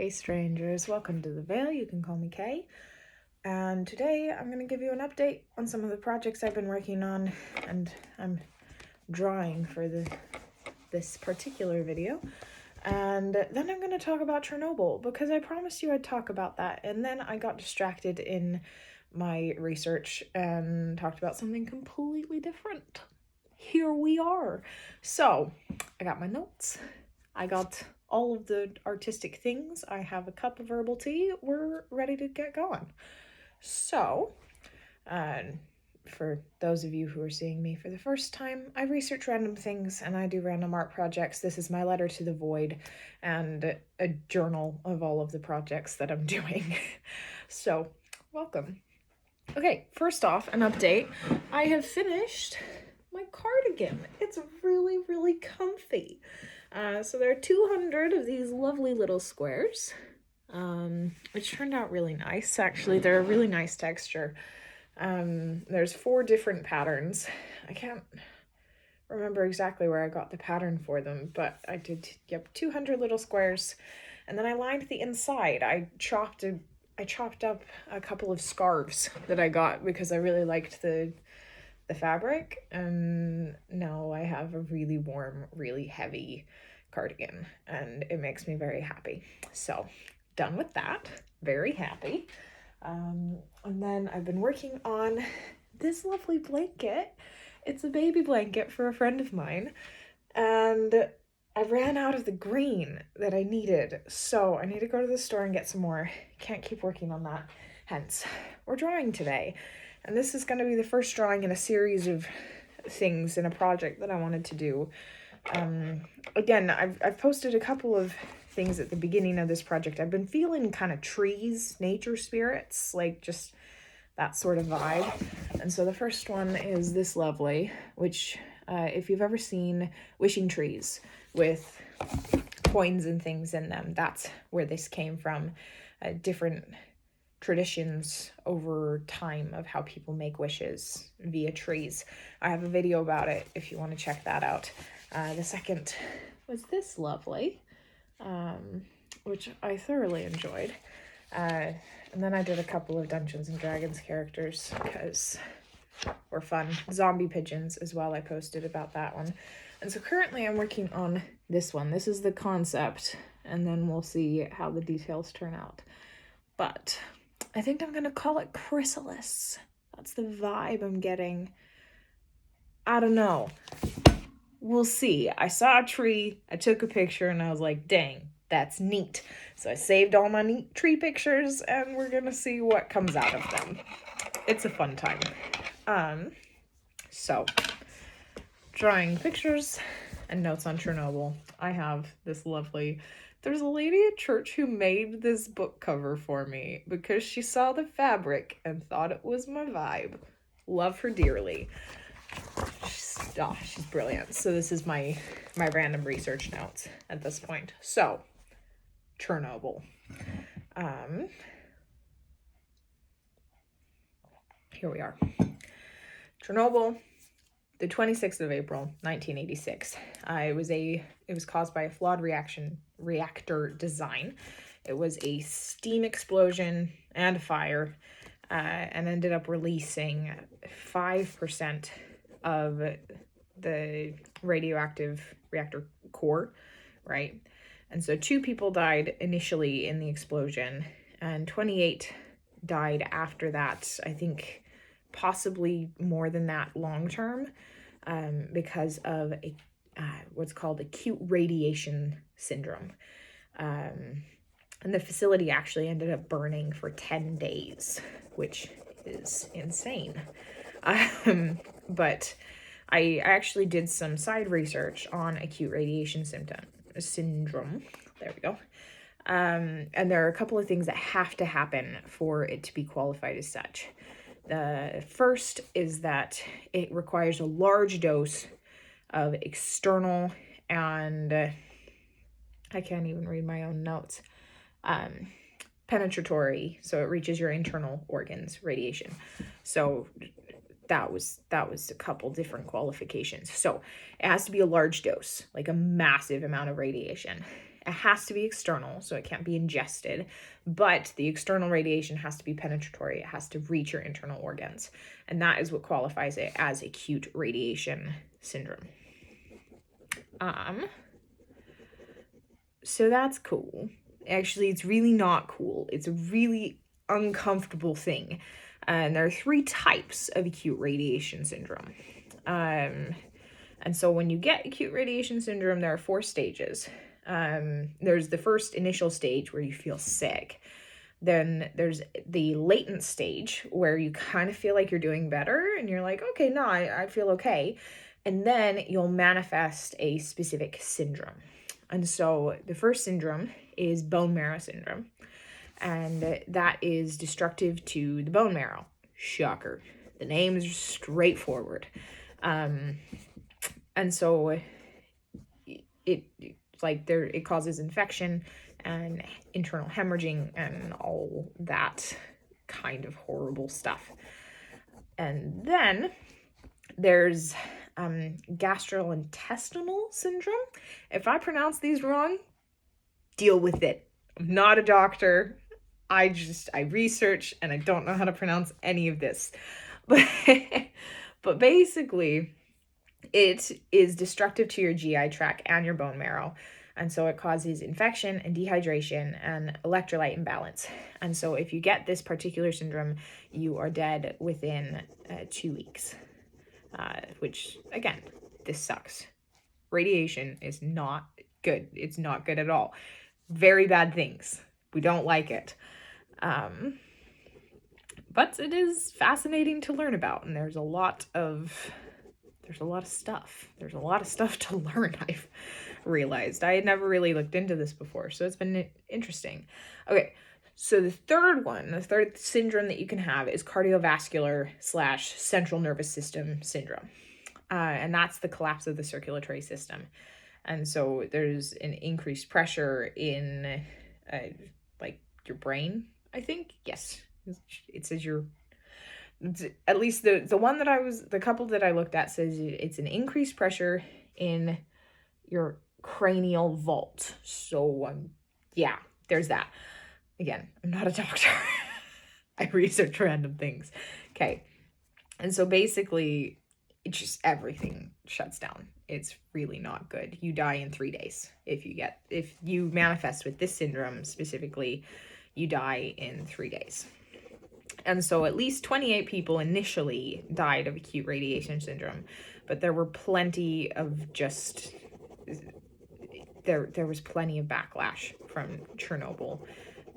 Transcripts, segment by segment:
Hey strangers, welcome to the Vale. You can call me Kay. And today I'm going to give you an update on some of the projects I've been working on, and I'm drawing for this particular video. And then I'm going to talk about Chernobyl, because I promised you I'd talk about that, and then I got distracted in my research and talked about something completely different. Here we are. So, I got my notes. I got all of the artistic things. I have a cup of herbal tea. We're ready to get going. So, for those of you who are seeing me for the first time, I research random things and I do random art projects. This is my letter to the void and a journal of all of the projects that I'm doing. So, welcome. Okay, first off, an update. I have finished my cardigan. It's really, really comfy. So there are 200 of these lovely little squares, which turned out really nice. Actually, they're a really nice texture. There's 4 different patterns. I can't remember exactly where I got the pattern for them, but I did, 200 little squares. And then I lined the inside. I chopped up a couple of scarves that I got because I really liked the fabric, and now I have a really warm, really heavy cardigan, and it makes me very happy. So, done with that. Very happy. And then I've been working on this lovely blanket. It's a baby blanket for a friend of mine, and I ran out of the green that I needed, so I need to go to the store and get some more. Can't keep working on that. Hence, we're drawing today. And this is going to be the first drawing in a series of things in a project that I wanted to do. Again, I've posted a couple of things at the beginning of this project. I've been feeling kind of trees, nature spirits, like just that sort of vibe. And so the first one is this lovely, which if you've ever seen wishing trees with coins and things in them, that's where this came from. Different traditions over time of how people make wishes via trees. I have a video about it if you want to check that out. The second was this lovely, which I thoroughly enjoyed. And then I did a couple of Dungeons and Dragons characters because were fun. Zombie pigeons as well. I posted about that one. And so currently I'm working on this one. This is the concept, and then we'll see how the details turn out. But I think I'm gonna call it chrysalis. That's the vibe I'm getting. I don't know. We'll see. I saw a tree, I took a picture, and I was like, dang, that's neat. So I saved all my neat tree pictures, and we're gonna see what comes out of them. It's a fun time. So, drawing pictures and notes on Chernobyl. I have this lovely... There's a lady at church who made this book cover for me because she saw the fabric and thought it was my vibe. Love her dearly. She's brilliant. So this is my random research notes at this point. So, Chernobyl. Here we are. Chernobyl, the 26th of April, 1986. It was caused by a flawed reactor design. It was a steam explosion and a fire, and ended up releasing 5% of the radioactive reactor core, right? And so 2 people died initially in the explosion, and 28 died after that. I think possibly more than that long term, because of what's called acute radiation syndrome. And the facility actually ended up burning for 10 days, which is insane. But I actually did some side research on acute radiation syndrome. There we go. And there are a couple of things that have to happen for it to be qualified as such. The first is that it requires a large dose of external and I can't even read my own notes. Penetratory, so it reaches your internal organs, radiation. So that was a couple different qualifications. So it has to be a large dose, like a massive amount of radiation. It has to be external, so it can't be ingested, but the external radiation has to be penetratory. It has to reach your internal organs, and that is what qualifies it as acute radiation syndrome. So that's cool. Actually, it's really not cool. It's a really uncomfortable thing. And there are 3 types of acute radiation syndrome. And so when you get acute radiation syndrome, there are 4 stages. There's the first initial stage where you feel sick. Then there's the latent stage where you kind of feel like you're doing better and you're like, okay, no, I feel okay. And then you'll manifest a specific syndrome. And so the first syndrome is bone marrow syndrome. And that is destructive to the bone marrow. Shocker. The name is straightforward. And so it causes infection and internal hemorrhaging and all that kind of horrible stuff. And then there's gastrointestinal syndrome. If I pronounce these wrong, deal with it. I'm not a doctor. I research and I don't know how to pronounce any of this. But basically, it is destructive to your GI tract and your bone marrow. And so it causes infection and dehydration and electrolyte imbalance. And so if you get this particular syndrome, you are dead within 2 weeks. Which, again, this sucks. Radiation is not good. It's not good at all. Very bad things. We don't like it. But it is fascinating to learn about, and there's a lot of stuff. There's a lot of stuff to learn, I've realized. I had never really looked into this before, so it's been interesting. Okay, so the third syndrome that you can have is cardiovascular/central nervous system syndrome. And that's the collapse of the circulatory system. And so there's an increased pressure in your brain, I think. Yes, it says at least the couple that I looked at says it's an increased pressure in your cranial vault. So yeah, there's that. Again, I'm not a doctor. I research random things. Okay. And so basically it's just everything shuts down. It's really not good. You die in 3 days. If you manifest with this syndrome specifically, you die in 3 days. And so at least 28 people initially died of acute radiation syndrome, but there were plenty of there was plenty of backlash from Chernobyl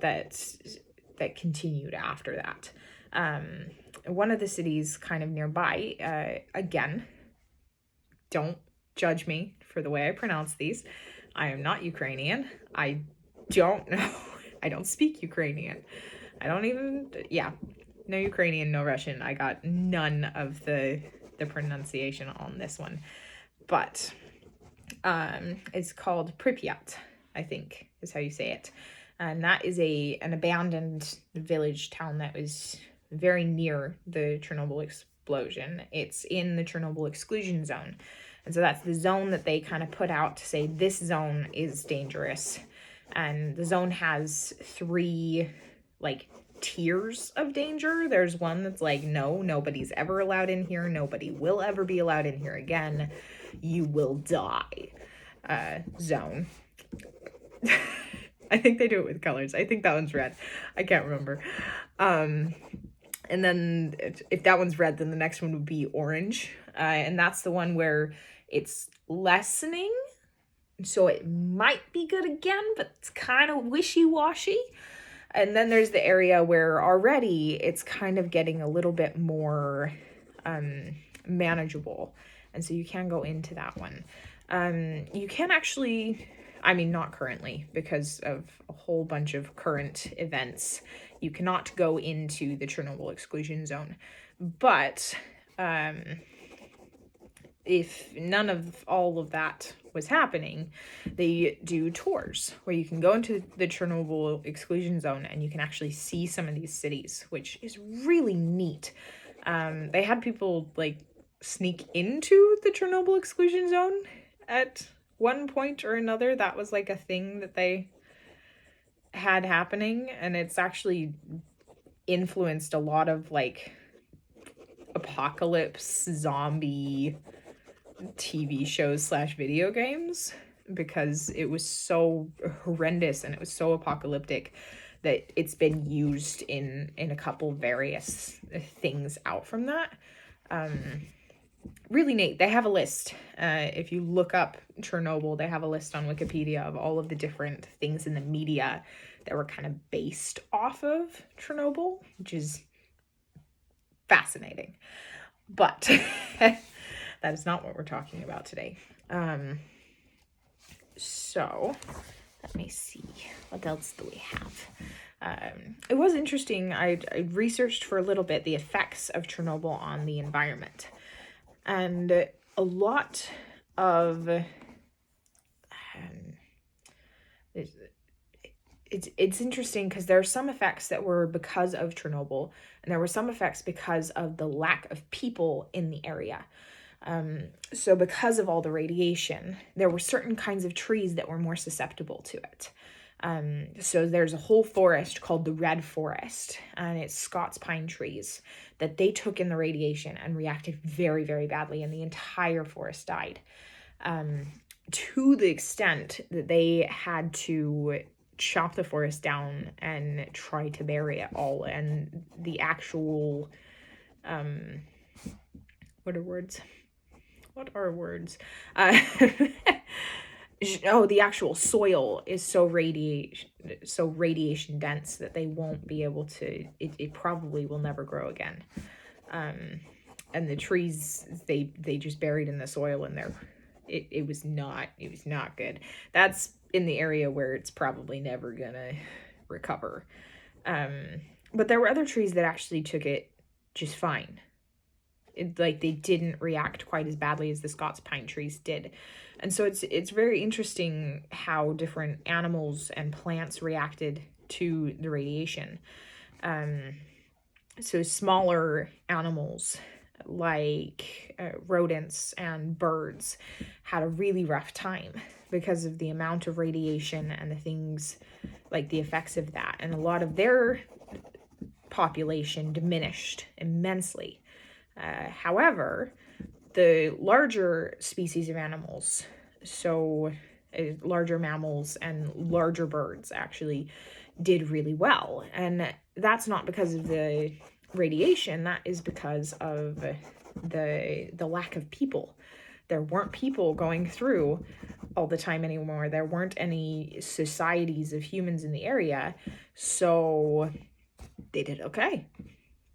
that continued after that. One of the cities kind of nearby, again, don't judge me for the way I pronounce these. I am not Ukrainian. I don't know. I don't speak Ukrainian. I don't even, no Ukrainian, no Russian. I got none of the pronunciation on this one. But it's called Pripyat, I think is how you say it. And that is an abandoned village town that was very near the Chernobyl explosion. It's in the Chernobyl exclusion zone. And so that's the zone that they kind of put out to say this zone is dangerous. And the zone has 3 tiers of danger. There's one that's like, no, nobody's ever allowed in here. Nobody will ever be allowed in here again. You will die. Zone. I think they do it with colors. I think that one's red. I can't remember. And then if that one's red, then the next one would be orange. And that's the one where it's lessening. So it might be good again, but it's kind of wishy-washy. And then there's the area where already it's kind of getting a little bit more manageable. And so you can go into that one. You can actually, not currently because of a whole bunch of current events. You cannot go into the Chernobyl exclusion zone. But if none of all of that was happening, they do tours where you can go into the Chernobyl exclusion zone and you can actually see some of these cities, which is really neat. They had people sneak into the Chernobyl exclusion zone at one point or another that was like a thing that they had happening, and it's actually influenced a lot of like apocalypse zombie TV shows / video games, because it was so horrendous and it was so apocalyptic that it's been used in a couple various things out from that. Really neat. They have a list. If you look up Chernobyl, they have a list on Wikipedia of all of the different things in the media that were kind of based off of Chernobyl, which is fascinating. But that is not what we're talking about today. So let me see. What else do we have? It was interesting. I researched for a little bit the effects of Chernobyl on the environment. And a lot of it's interesting because there are some effects that were because of Chernobyl, and there were some effects because of the lack of people in the area. So because of all the radiation, there were certain kinds of trees that were more susceptible to it. So there's a whole forest called the Red Forest, and it's Scots pine trees that they took in the radiation and reacted very, very badly, and the entire forest died. To the extent that they had to chop the forest down and try to bury it all, and the actual, what are words? The actual soil is so radiation dense that they won't be able to, it probably will never grow again. And the trees, they just buried in the soil, and it was not good. That's in the area where it's probably never gonna recover. But there were other trees that actually took it just fine. They didn't react quite as badly as the Scots pine trees did. And so it's very interesting how different animals and plants reacted to the radiation. So smaller animals like rodents and birds had a really rough time because of the amount of radiation and the things, like the effects of that. And a lot of their population diminished immensely. However, the larger species of animals, so larger mammals and larger birds, actually did really well. And that's not because of the radiation, that is because of the lack of people. There weren't people going through all the time anymore. There weren't any societies of humans in the area, so they did okay.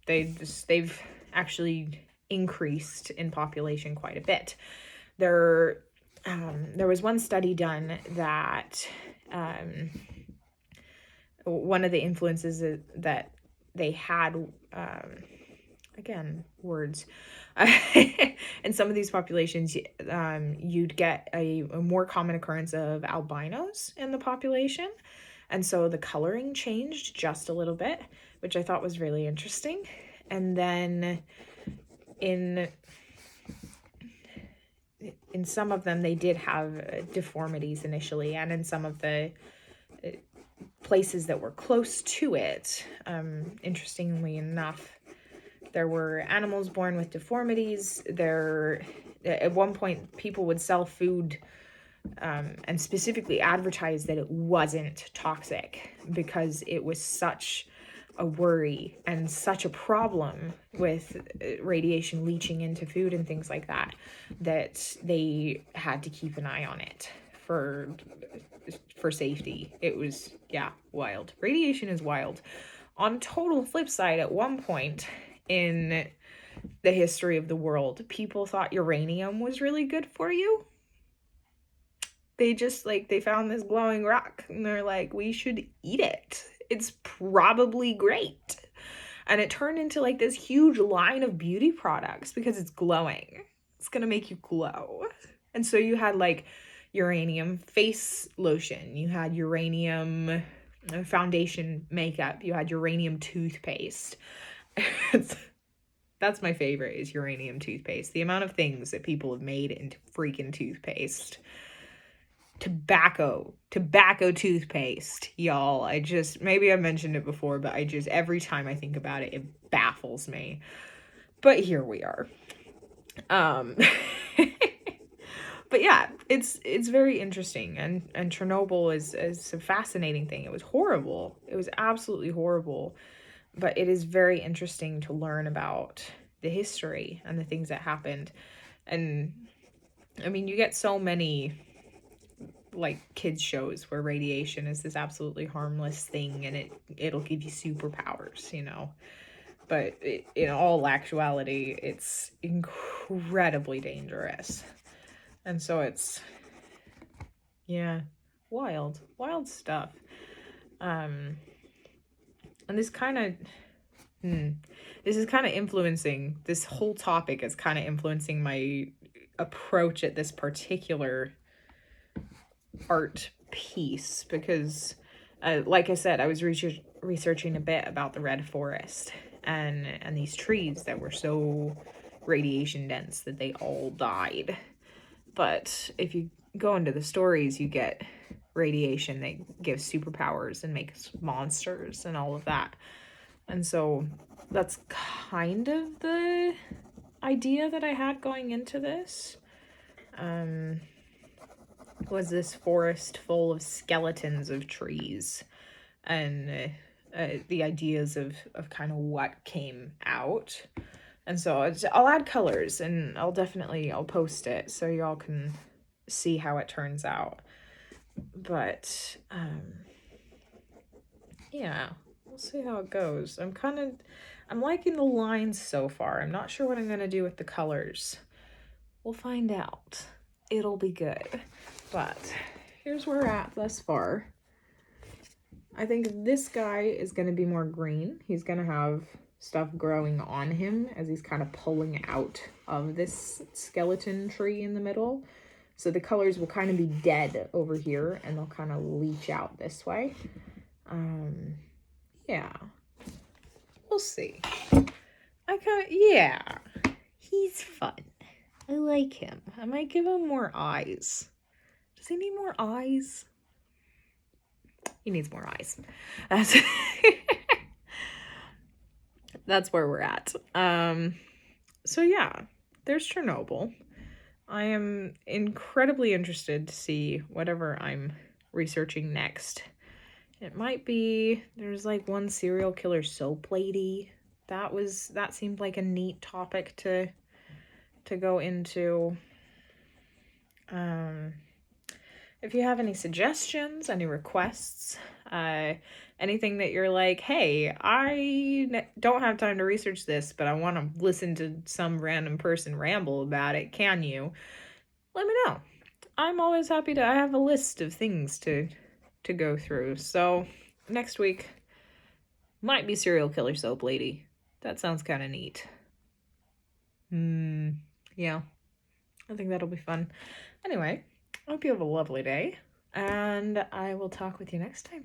They've actually increased in population quite a bit. There was one study done that one of the influences that they had, again, words, in some of these populations, you'd get a more common occurrence of albinos in the population. And so the coloring changed just a little bit, which I thought was really interesting. And then in some of them, they did have deformities initially, and in some of the places that were close to it, interestingly enough, there were animals born with deformities. At one point, people would sell food and specifically advertise that it wasn't toxic, because it was such a worry and such a problem with radiation leaching into food and things like that, that they had to keep an eye on it for safety. It was, wild. Radiation is wild. On total flip side, at one point in the history of the world, people thought uranium was really good for you. They just, they found this glowing rock, and they're like, we should eat it. It's probably great. And it turned into, this huge line of beauty products because it's glowing. It's gonna make you glow. And so you had, uranium face lotion. You had uranium foundation makeup. You had uranium toothpaste. That's my favorite, is uranium toothpaste. The amount of things that people have made into freaking toothpaste. tobacco toothpaste, y'all. Maybe I mentioned it before, but every time I think about it, it baffles me. But here we are. But yeah, it's very interesting, and Chernobyl is a fascinating thing. It was horrible. It was absolutely horrible, but it is very interesting to learn about the history and the things that happened. And I mean, you get so many like kids shows where radiation is this absolutely harmless thing and it'll give you superpowers, you know. But in all actuality, it's incredibly dangerous. And so it's, yeah, wild stuff. And this kind of, this is kind of influencing, this whole topic is kind of influencing my approach at this particular art piece, because like I said, I was researching a bit about the red forest and these trees that were so radiation dense that they all died. But if you go into the stories, you get radiation that gives superpowers and makes monsters and all of that. And so that's kind of the idea that I had going into this. Was this forest full of skeletons of trees, and the ideas of kind of what came out. And so I'll add colors, and I'll post it so y'all can see how it turns out. But yeah, we'll see how it goes. I'm liking the lines so far. I'm not sure what I'm gonna do with the colors. We'll find out. It'll be good. But here's where we're at thus far. I think this guy is going to be more green. He's going to have stuff growing on him as he's kind of pulling out of this skeleton tree in the middle. So the colors will kind of be dead over here, and they'll kind of leach out this way. Yeah. We'll see. Yeah. He's fun. I like him. I might give him more eyes. Does he need more eyes? He needs more eyes. That's where we're at. So yeah, there's Chernobyl. I am incredibly interested to see whatever I'm researching next. It might be, there's like one serial killer soap lady. That seemed like a neat topic to go into. If you have any suggestions, any requests, anything that you're like, hey, I don't have time to research this, but I want to listen to some random person ramble about it, can you? Let me know. I'm always happy to. I have a list of things to go through. So next week might be serial killer soap lady. That sounds kind of neat. Yeah, I think that'll be fun. Anyway, I hope you have a lovely day, and I will talk with you next time.